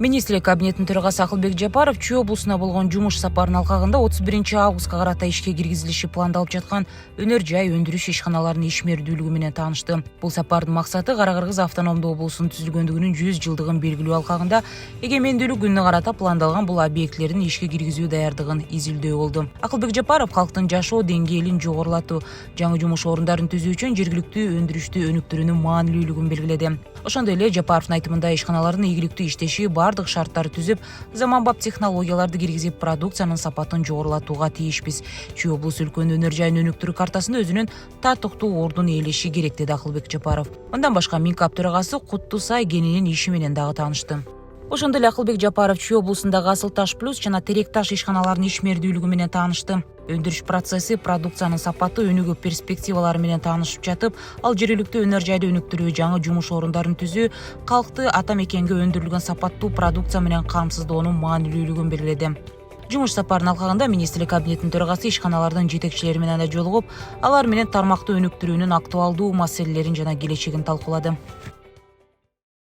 Министрлик кабинетинин төрагасы Акылбек Жапаров Чүй облусуна болгон жумуш сапарынын алкагында 31 августка карата ишке киргизилиши пландалып жаткан өнөр жай өндүрүш ишканаларынын ишмердүүлүгү менен таанышты. Бул сапардын максаты Кара-Кыргыз автономдуу облусунун түзүлгөндүгүнүн 100 жылдыгын белгилөө алкагында эгемендүүлүк күнүнө карата пландалган бул объектилердин ишке киргизүү даярдыгын изилдөө болду. Акылбек Жапаров калктын жашоо деңгээлин жогорулатуу, жаңы жумуш орундарын түзүү үчүн жергиликтүү өндүрүштү өнүктүрүүнүн маанилүүлүгүн белгиледи. Ошондой эле Жапаровдун айтымында ишканалардын ийгиликтүү иштеши бардык шарттарды түзүп, заманбап технологияларды киргизип, продукциянын сапатын жогорулатууга тийишпиз. Чүй облусу үлкөн өнөр жайын өнүктүрүү картасында өзүнүн татыктуу ордун ээлеши керек, деди Акылбек Жапаров. Мындан башка Минкап төрагасы Куттусай кенинин иши менен дагы таанышты. Ошондой эле Акылбек Жапаров Чүй облусундагы Асыл таш плюс жана Терек таш ишканаларынын ишмердүүлүгү менен таанышты. Өндүрүш процесси, продукциянын сапаты, өнүгүү перспективалары менен таанышып жатып, ал жергиликтүү өнөр жайды өнүктүрүү, жаңы жумуш орундарын түзүү, калкты ата мекенге өндүрүлгөн сапаттуу продукция менен камсыздоонун маанилүүлүгүн белгиледи. Жумуш сапарынын алкагында министрлик кабинетинин төрагасы ишканалардын жетекчилери менен да жолугуп, алар менен тармактуу өнүктүрүүнүн актуалдуу маселелерин жана келечегин талкуулады.